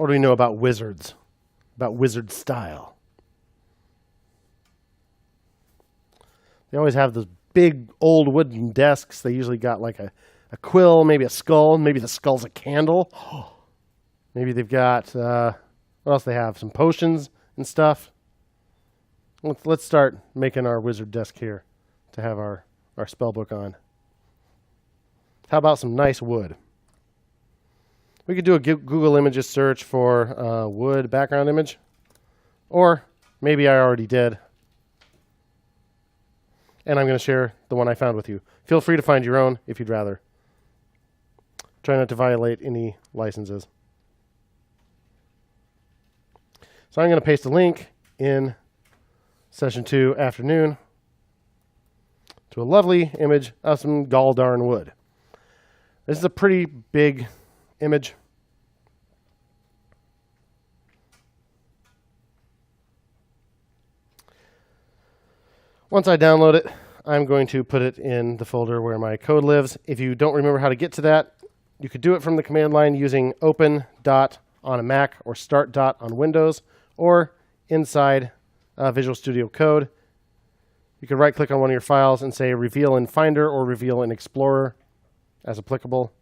What do we know about wizards? About wizard style? They always have those big old wooden desks. They usually got like a quill, maybe a skull. Maybe the skull's a candle. Maybe they've got, what else they have? Some potions and stuff. Let's start making our wizard desk here to have our spell book on. How about some nice wood? We could do a Google Images search for wood background image. Or maybe I already did. And I'm going to share the one I found with you. Feel free to find your own if you'd rather. Try not to violate any licenses. So I'm going to paste a link in session 2 afternoon to a lovely image of some galdarn wood. This is a pretty big image. Once I download it, I'm going to put it in the folder where my code lives. If you don't remember how to get to that, you could do it from the command line using open dot on a Mac or start dot on Windows, or inside Visual Studio Code. You can right-click on one of your files and say reveal in Finder or reveal in Explorer as applicable.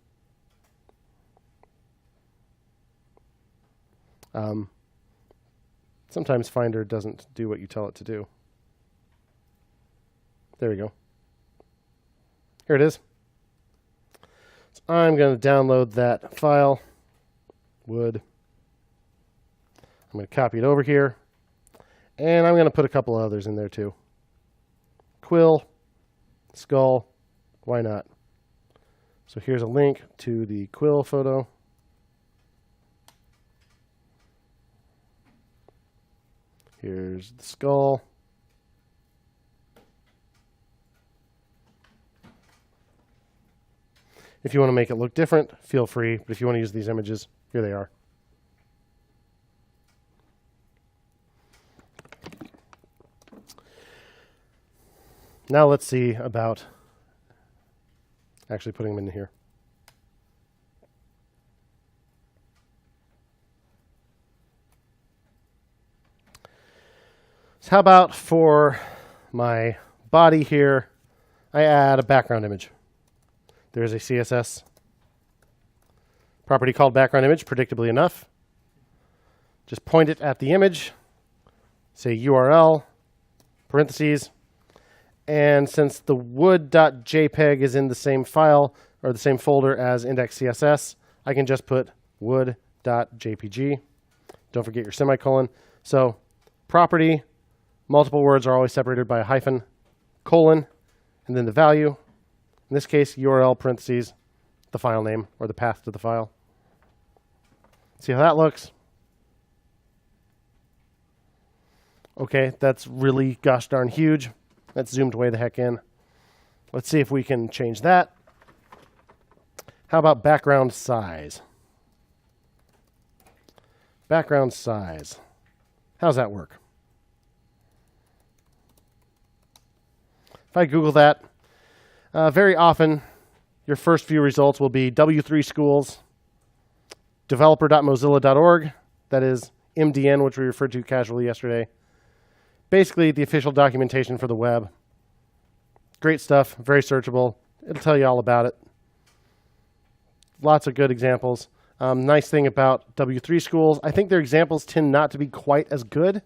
Sometimes Finder doesn't do what you tell it to do. There we go. Here it is. So I'm going to download that file, wood. I'm going to copy it over here. And I'm going to put a couple others in there too. Quill, skull, why not? So here's a link to the quill photo. Here's the skull. If you want to make it look different, feel free. But if you want to use these images, here they are. Now let's see about actually putting them in here. So how about for my body here, I add a background image. There's a CSS property called background image, predictably enough. Just point it at the image, say URL, parentheses, and since the wood.jpg is in the same file or the same folder as index.css, I can just put wood.jpg. Don't forget your semicolon. So property, multiple words are always separated by a hyphen, colon, and then the value. In this case, URL parentheses, the file name or the path to the file. See how that looks? Okay, that's really gosh darn huge. That's zoomed way the heck in. Let's see if we can change that. How about background size? Background size. How's that work? If I Google that, very often your first few results will be W3 schools, developer.mozilla.org, that is MDN, which we referred to casually yesterday. Basically, the official documentation for the web. Great stuff, very searchable. It'll tell you all about it. Lots of good examples. Nice thing about W3 schools, I think their examples tend not to be quite as good,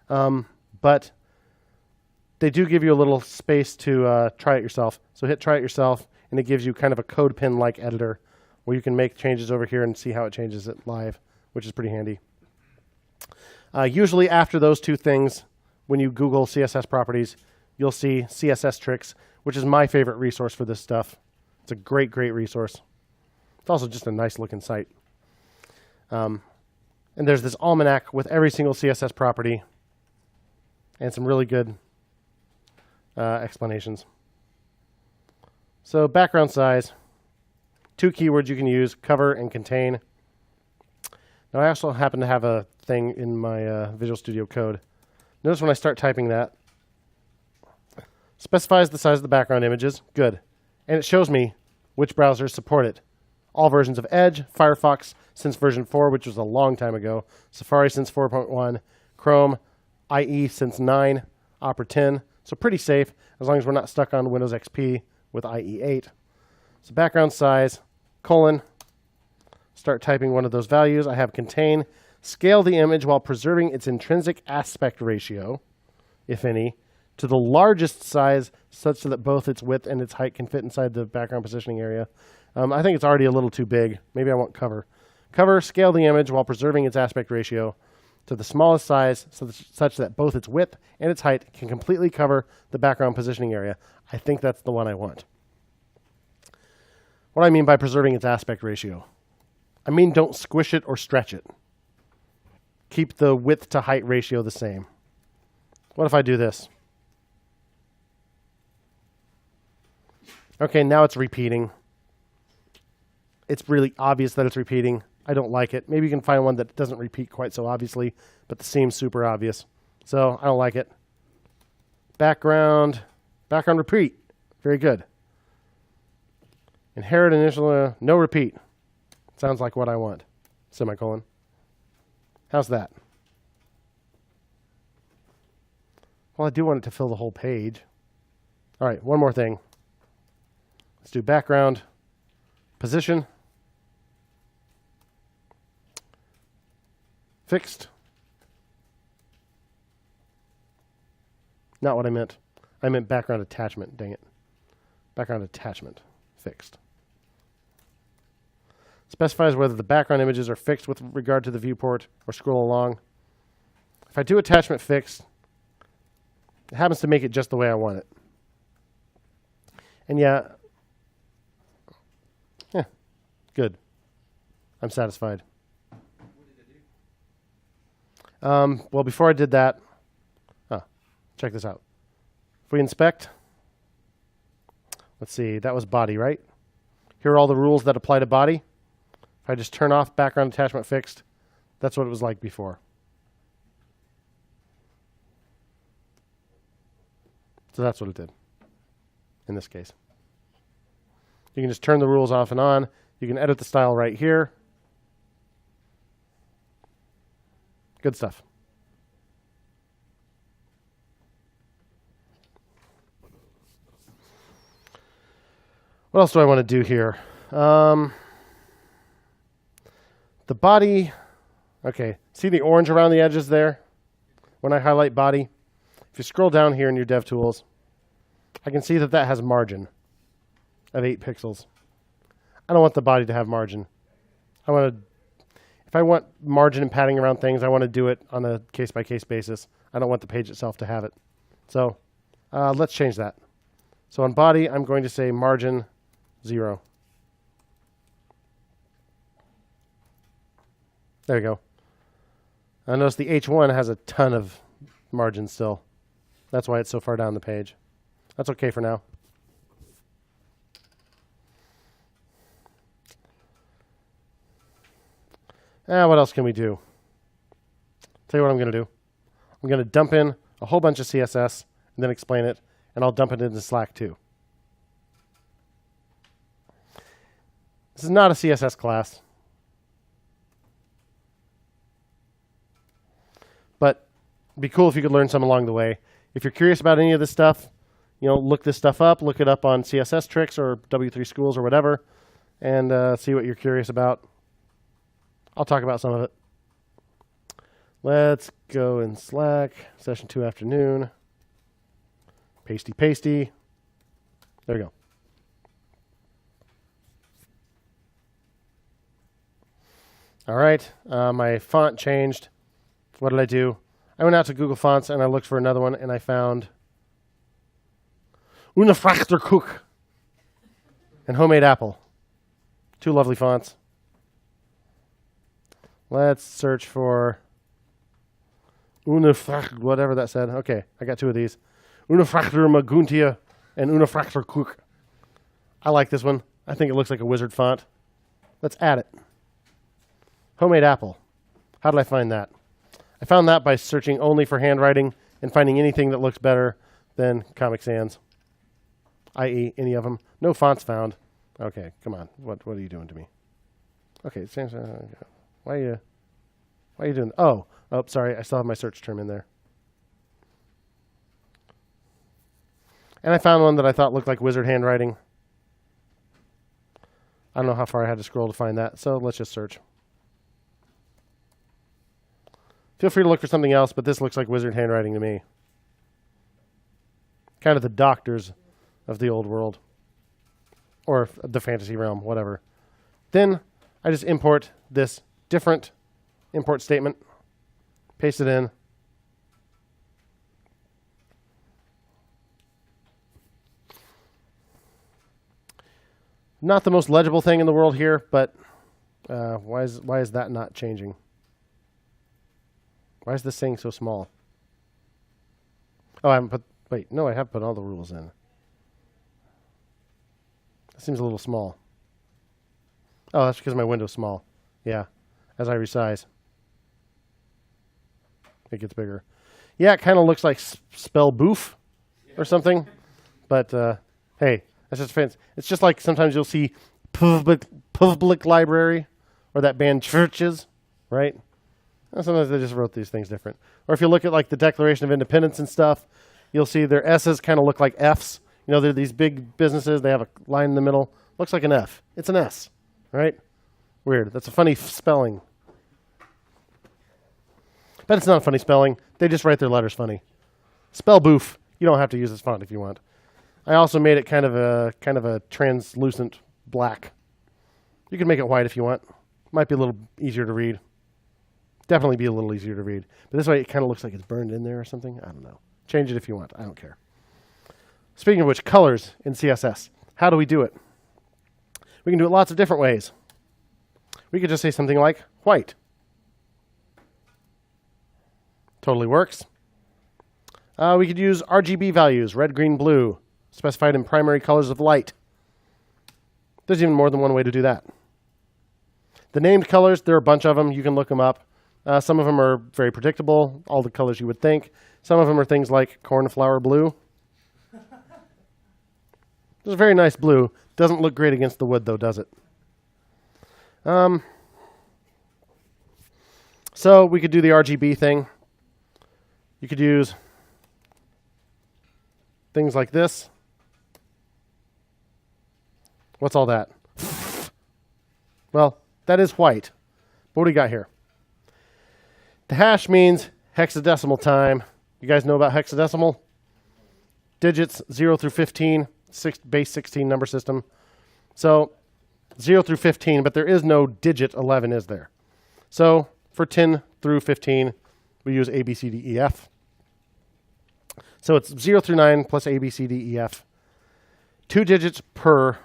but they do give you a little space to try it yourself. So hit try it yourself, and it gives you kind of a CodePen-like editor where you can make changes over here and see how it changes it live, which is pretty handy. Usually after those two things, when you Google CSS properties, you'll see CSS Tricks, which is my favorite resource for this stuff. It's a great, great resource. It's also just a nice looking site. And there's this almanac with every single CSS property and some really good explanations. So background size, 2 keywords you can use, cover and contain. Now I also happen to have a thing in my Visual Studio Code. Notice when I start typing that, specifies the size of the background images, good. And it shows me which browsers support it. all versions of Edge, Firefox since version 4, which was a long time ago, Safari since 4.1, Chrome, IE since 9, Opera 10. So pretty safe as long as we're not stuck on Windows XP with IE 8. So background size, colon, start typing one of those values. I have contain, scale the image while preserving its intrinsic aspect ratio, if any, to the largest size such that both its width and its height can fit inside the background positioning area. I think it's already a little too big. Maybe I want cover. Cover, scale the image while preserving its aspect ratio to the smallest size such that both its width and its height can completely cover the background positioning area. I think that's the one I want. What do I mean by preserving its aspect ratio? I mean don't squish it or stretch it. Keep the width to height ratio the same. What if I do this? Okay, now it's repeating. It's really obvious that it's repeating. I don't like it. Maybe you can find one that doesn't repeat quite so obviously, but the seam's super obvious. So I don't like it. Background repeat. Very good. Inherit initial, no repeat. Sounds like what I want. Semicolon. How's that? Well, I do want it to fill the whole page. All right, one more thing. Let's do background, position, fixed. Not what I meant. I meant background attachment, dang it. Background attachment, fixed. Specifies whether the background images are fixed with regard to the viewport or scroll along. If I do attachment fixed, it happens to make it just the way I want it. And yeah, good. I'm satisfied. What did it do? Well, before I did that, check this out. If we inspect, let's see, that was body, right? Here are all the rules that apply to body. If I just turn off background attachment fixed, that's what it was like before. So that's what it did in this case. You can just turn the rules off and on. You can edit the style right here. Good stuff. What else do I want to do here? The body, okay, see the orange around the edges there? When I highlight body, if you scroll down here in your DevTools, I can see that that has margin of 8 pixels. I don't want the body to have margin. If I want margin and padding around things, I want to do it on a case-by-case basis. I don't want the page itself to have it. So let's change that. So on body, I'm going to say margin 0. There you go. I notice the H1 has a ton of margin still. That's why it's so far down the page. That's okay for now. What else can we do? Tell you what I'm going to do. I'm going to dump in a whole bunch of CSS and then explain it, and I'll dump it into Slack too. This is not a CSS class, but it'd be cool if you could learn some along the way. If you're curious about any of this stuff, look this stuff up, look it up on CSS Tricks or W3 Schools or whatever, and see what you're curious about. I'll talk about some of it. Let's go in Slack, session 2 afternoon. Pasty. There we go. All right, my font changed. What did I do? I went out to Google Fonts and I looked for another one and I found Unafrachterkoek and Homemade Apple. 2 lovely fonts. Let's search for whatever that said. Okay, I got 2 of these. Unafrachter Maguntia and Unafrachterkoek. I like this one. I think it looks like a wizard font. Let's add it. Homemade Apple. How did I find that? I found that by searching only for handwriting and finding anything that looks better than Comic Sans, i.e. any of them. No fonts found. Okay, come on. What are you doing to me? Okay, same. Why are you doing? Oh, sorry. I still have my search term in there. And I found one that I thought looked like wizard handwriting. I don't know how far I had to scroll to find that, so let's just search. Feel free to look for something else, but this looks like wizard handwriting to me. Kind of the doctors of the old world. Or the fantasy realm, whatever. Then I just import this different import statement, paste it in. Not the most legible thing in the world here, but why is that not changing? Why is this saying so small? Oh, I haven't put, wait, no, I have put all the rules in. That seems a little small. Oh, that's because my window's small. Yeah, as I resize, it gets bigger. Yeah, it kind of looks like spell boof or something, but hey, that's just fancy. It's just like sometimes you'll see public library or that band churches, right? And sometimes they just wrote these things different. Or if you look at like the Declaration of Independence and stuff, you'll see their S's kind of look like F's. You know, they're these big businesses. They have a line in the middle. Looks like an F. It's an S, right? Weird. That's a funny spelling. But it's not a funny spelling. They just write their letters funny. Spell boof. You don't have to use this font if you want. I also made it kind of a translucent black. You can make it white if you want. Might be a little easier to read. Definitely be a little easier to read. But this way it kind of looks like it's burned in there or something. I don't know. Change it if you want. I don't care. Speaking of which, colors in CSS. How do we do it? We can do it lots of different ways. We could just say something like white. Totally works. We could use RGB values, red, green, blue, specified in primary colors of light. There's even more than one way to do that. The named colors, there are a bunch of them. You can look them up. Some of them are very predictable, all the colors you would think. Some of them are things like cornflower blue. It's a very nice blue. Doesn't look great against the wood, though, does it? So we could do the RGB thing. You could use things like this. What's all that? Well, that is white. But what do we got here? The hash means hexadecimal time. You guys know about hexadecimal? Digits 0 through 15, base 16 number system. So 0 through 15, but there is no digit 11, is there? So for 10 through 15, we use A, B, C, D, E, F. So it's 0 through 9 plus A, B, C, D, E, F. 2 digits per,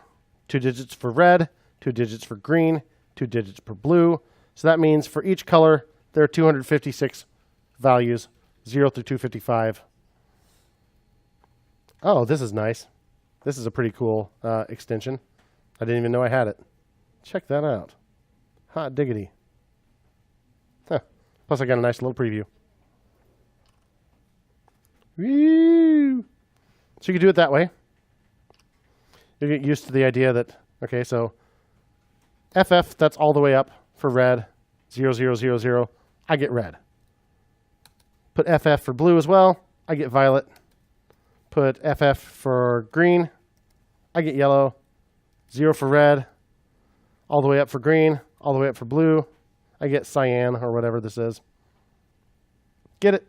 2 digits for red, 2 digits for green, 2 digits per blue. So that means for each color, there are 256 values, 0 through 255. Oh, this is nice. This is a pretty cool extension. I didn't even know I had it. Check that out. Hot diggity. Huh. Plus, I got a nice little preview. Woo! So you can do it that way. You get used to the idea that, okay, so FF, that's all the way up for red, 0, 0, 0, 0. I get red. Put FF for blue as well. I get violet. Put FF for green. I get yellow. 0 for red. All the way up for green. All the way up for blue. I get cyan or whatever this is. Get it?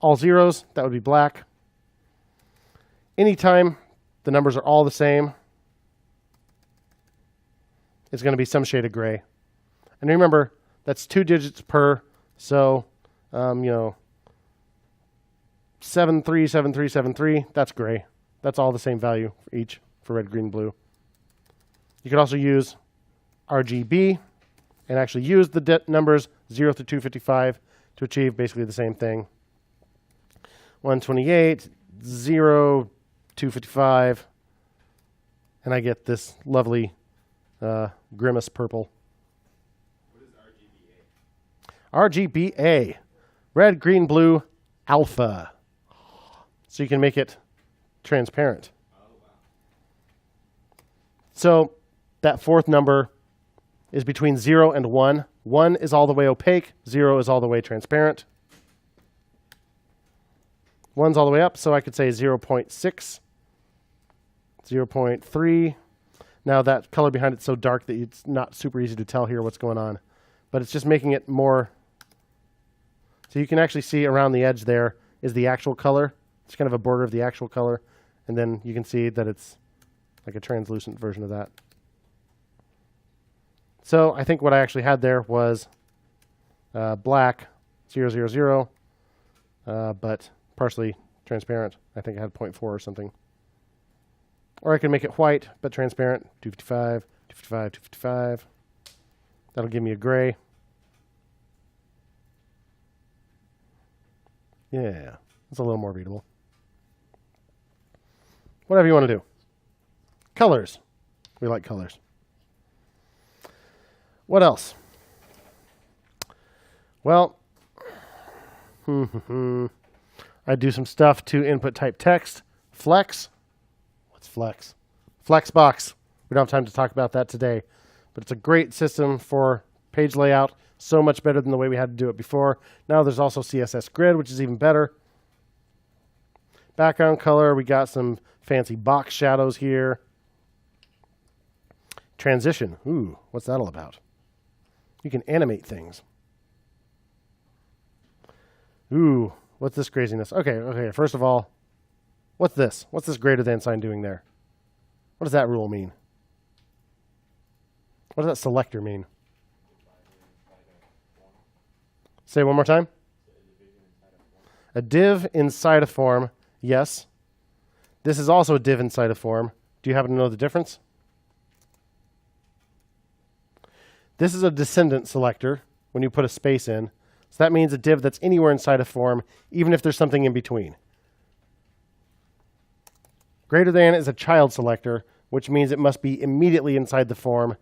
All zeros, that would be black. Anytime the numbers are all the same, it's going to be some shade of gray. And remember, that's 2 digits per, so, 737373, that's gray. That's all the same value for each, for red, green, blue. You could also use RGB and actually use the numbers 0 through 255 to achieve basically the same thing. 128, 0, 255, and I get this lovely grimace purple. What is RGBA? RGBA, red, green, blue, alpha. So you can make it transparent. Oh, wow. So that fourth number is between 0 and 1. 1 is all the way opaque. 0 is all the way transparent. 1's all the way up, so I could say 0.6, 0.3. Now that color behind it's so dark that it's not super easy to tell here what's going on. But it's just making it more... So you can actually see around the edge there is the actual color. It's kind of a border of the actual color. And then you can see that it's like a translucent version of that. So I think what I actually had there was black, 0, 0, 0, but partially transparent. I think I had 0.4 or something. Or I can make it white, but transparent, 255, 255, 255. That'll give me a gray. Yeah, it's a little more readable. Whatever you want to do. Colors. We like colors. What else? Well, I do some stuff to input type text. Flex. What's flex? Flexbox. We don't have time to talk about that today, but it's a great system for page layout. So much better than the way we had to do it before. Now there's also CSS Grid, which is even better. Background color, we got some fancy box shadows here. Transition. Ooh, what's that all about? You can animate things. Ooh, what's this craziness? Okay, first of all, what's this? What's this greater than sign doing there? What does that rule mean? What does that selector mean? Say it one more time. A div inside a form, yes. This is also a div inside a form. Do you happen to know the difference? This is a descendant selector when you put a space in. So that means a div that's anywhere inside a form, even if there's something in between. Greater than is a child selector, which means it must be immediately inside the form.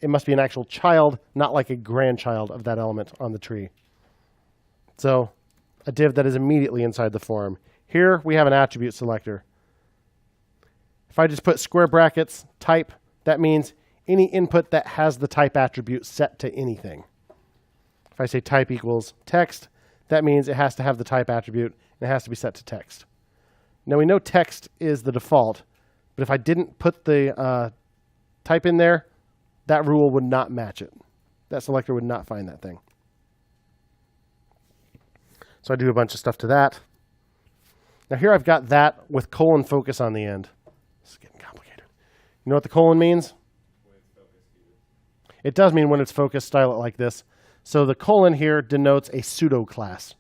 It must be an actual child, not like a grandchild of that element on the tree. So a div that is immediately inside the form. Here we have an attribute selector. If I just put square brackets, type, that means any input that has the type attribute set to anything. If I say type equals text, that means it has to have the type attribute and it has to be set to text. Now we know text is the default, but if I didn't put the type in there, that rule would not match it. That selector would not find that thing. So I do a bunch of stuff to that. Now here I've got that with colon focus on the end. This is getting complicated. You know what the colon means? It does mean when it's focused, style it like this. So the colon here denotes a pseudo class.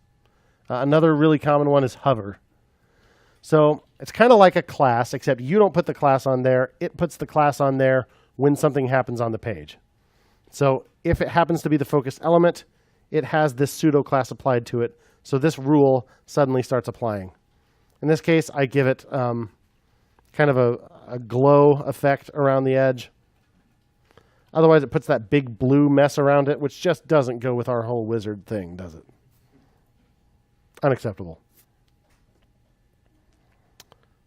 Another really common one is hover. So it's kind of like a class, except you don't put the class on there. It puts the class on there when something happens on the page. So if it happens to be the focus element, it has this pseudo class applied to it. So this rule suddenly starts applying. In this case, I give it kind of a glow effect around the edge. Otherwise, it puts that big blue mess around it, which just doesn't go with our whole wizard thing, does it? Unacceptable.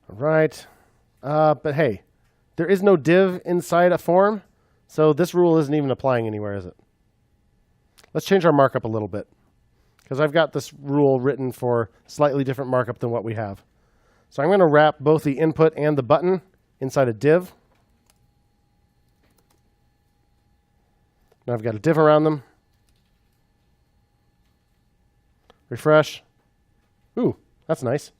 All right. But hey, there is no div inside a form, so this rule isn't even applying anywhere, is it? Let's change our markup a little bit, because I've got this rule written for slightly different markup than what we have. So I'm going to wrap both the input and the button inside a div. Now I've got a div around them. Refresh. Ooh, that's nice.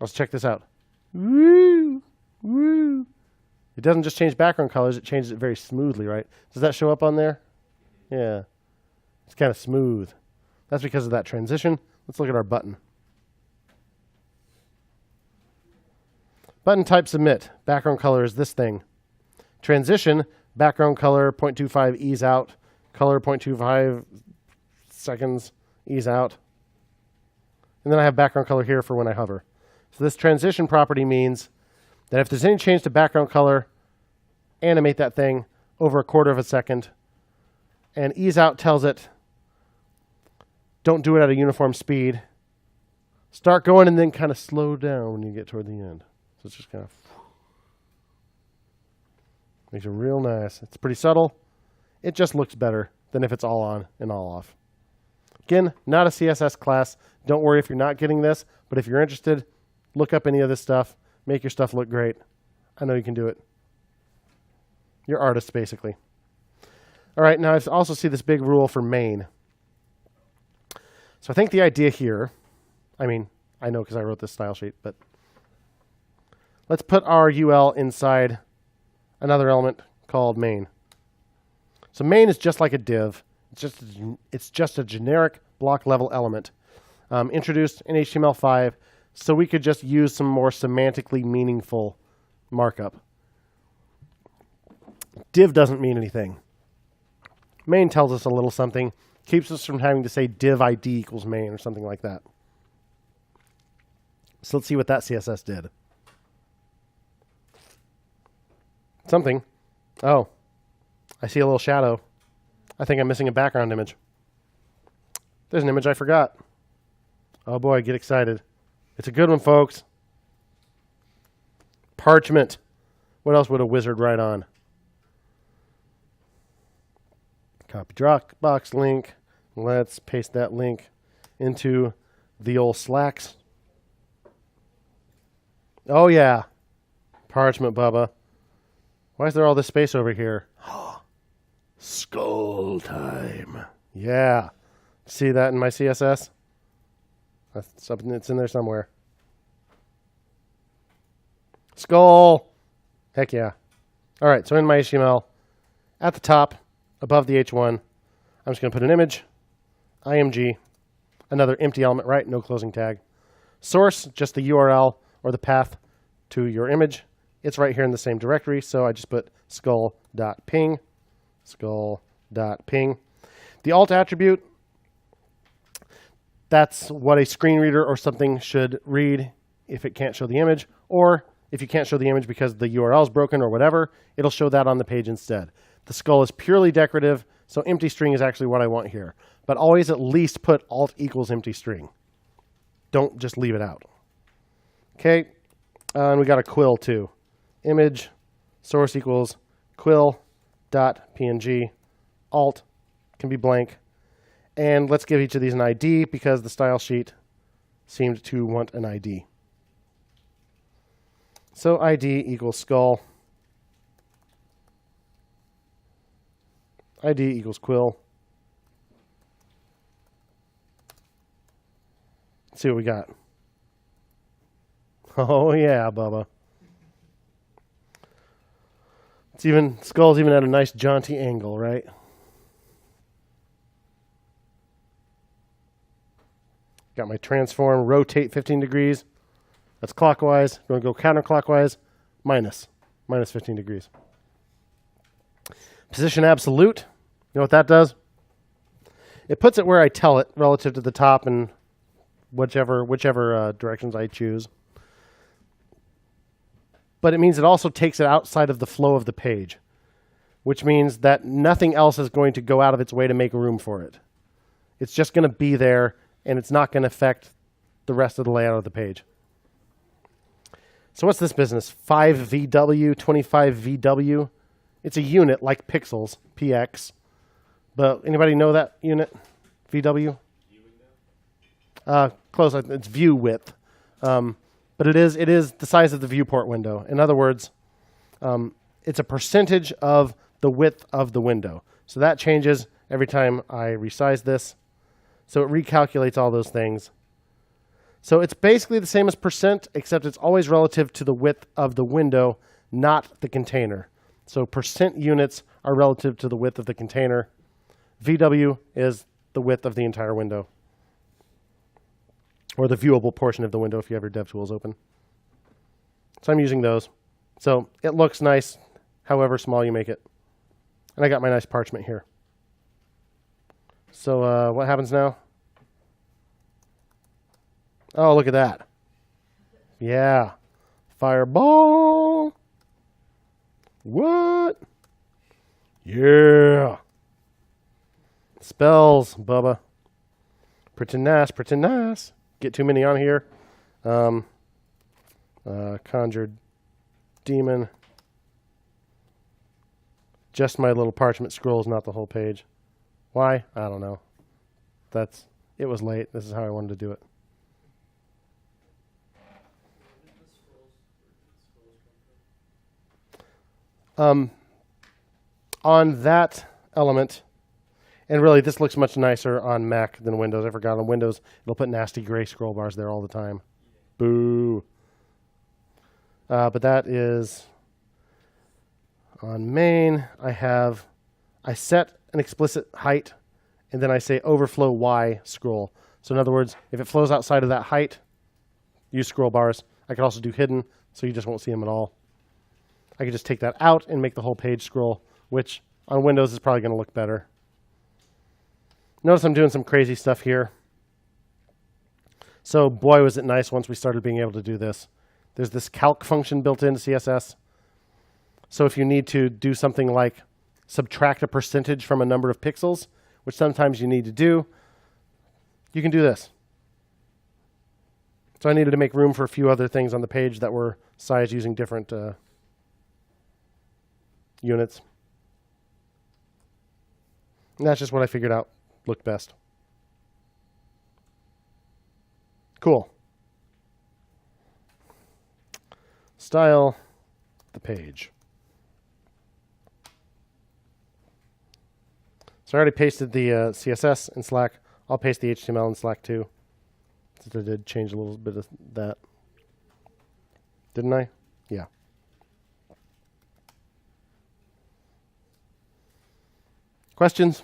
Let's check this out. Woo! Woo! It doesn't just change background colors, it changes it very smoothly, right? Does that show up on there? Yeah. It's kind of smooth. That's because of that transition. Let's look at our button. Button type submit. Background color is this thing. Transition, background color 0.25 ease out. Color 0.25 seconds ease out. And then I have background color here for when I hover. So this transition property means that if there's any change to background color, animate that thing over a quarter of a second. And ease out tells it, don't do it at a uniform speed. Start going and then kind of slow down when you get toward the end. So it's just kind of... Makes it real nice. It's pretty subtle. It just looks better than if it's all on and all off. Again, not a CSS class. Don't worry if you're not getting this, but if you're interested, look up any of this stuff. Make your stuff look great. I know you can do it. You're artists, basically. All right, now I also see this big rule for main. So I think the idea here, I mean, I know because I wrote this style sheet, but let's put our UL inside another element called main. So main is just like a div. It's just a generic block level element introduced in HTML5, so we could just use some more semantically meaningful markup. Div doesn't mean anything. Main tells us a little something, keeps us from having to say div ID equals main or something like that. So let's see what that CSS did. Something. Oh, I see a little shadow. I think I'm missing a background image. There's an image I forgot. Oh boy, get excited. It's a good one, folks. Parchment. What else would a wizard write on? Copy Dropbox link. Let's paste that link into the old Slacks. Oh yeah. Parchment, Bubba. Why is there all this space over here? Skull time. Yeah. See that in my CSS? That's something that's in there somewhere. Skull. Heck yeah. All right, so in my HTML, at the top, above the H1, I'm just going to put an image, img, another empty element, right? No closing tag. Source, just the URL or the path to your image. It's right here in the same directory, so I just put skull.ping, skull.ping. The alt attribute, that's what a screen reader or something should read if it can't show the image, or if you can't show the image because the URL is broken or whatever, it'll show that on the page instead. The skull is purely decorative, so empty string is actually what I want here. But always at least put alt equals empty string. Don't just leave it out. Okay, and we got a quill too. Image, source equals quill.png, alt can be blank. And let's give each of these an ID because the style sheet seemed to want an ID. So ID equals skull. ID equals quill. Let's see what we got. Oh yeah, Bubba. Skull's even at a nice jaunty angle, right? Got my transform, rotate 15 degrees. That's clockwise. We're going to go counterclockwise, minus 15 degrees. Position absolute. You know what that does? It puts it where I tell it relative to the top and whichever directions I choose. But it means it also takes it outside of the flow of the page, which means that nothing else is going to go out of its way to make room for it. It's just going to be there, and it's not going to affect the rest of the layout of the page. So what's this business? 5VW, 25VW. It's a unit like pixels, PX. But anybody know that unit? VW? Close. It's view width. But it is the size of the viewport window. In other words, it's a percentage of the width of the window. So that changes every time I resize this. So it recalculates all those things. So it's basically the same as percent, except it's always relative to the width of the window, not the container. So percent units are relative to the width of the container. VW is the width of the entire window, or the viewable portion of the window if you have your DevTools open. So I'm using those. So it looks nice, however small you make it. And I got my nice parchment here. So what happens now? Oh, look at that. Yeah. Fireball. What? Yeah. Spells, Bubba. Pretty nice, pretty nice. Get too many on here. Conjured demon. just my little parchment scrolls, not the whole page. Why? I don't know. It was late. This is how I wanted to do it. On that element, and really this looks much nicer on Mac than Windows. I forgot on Windows, it'll put nasty gray scroll bars there all the time. Boo. But that is on main. I set an explicit height, and then I say overflow Y scroll. So in other words, if it flows outside of that height, use scroll bars. I could also do hidden, so you just won't see them at all. I could just take that out and make the whole page scroll, which on Windows is probably going to look better. Notice I'm doing some crazy stuff here. So boy, was it nice once we started being able to do this. There's this calc function built into CSS. So if you need to do something like subtract a percentage from a number of pixels, which sometimes you need to do, you can do this. So I needed to make room for a few other things on the page that were sized using different units. And that's just what I figured out looked best. Cool. Style the page. So I already pasted the CSS in Slack. I'll paste the HTML in Slack too, since I did change a little bit of that. Didn't I? Yeah. Questions?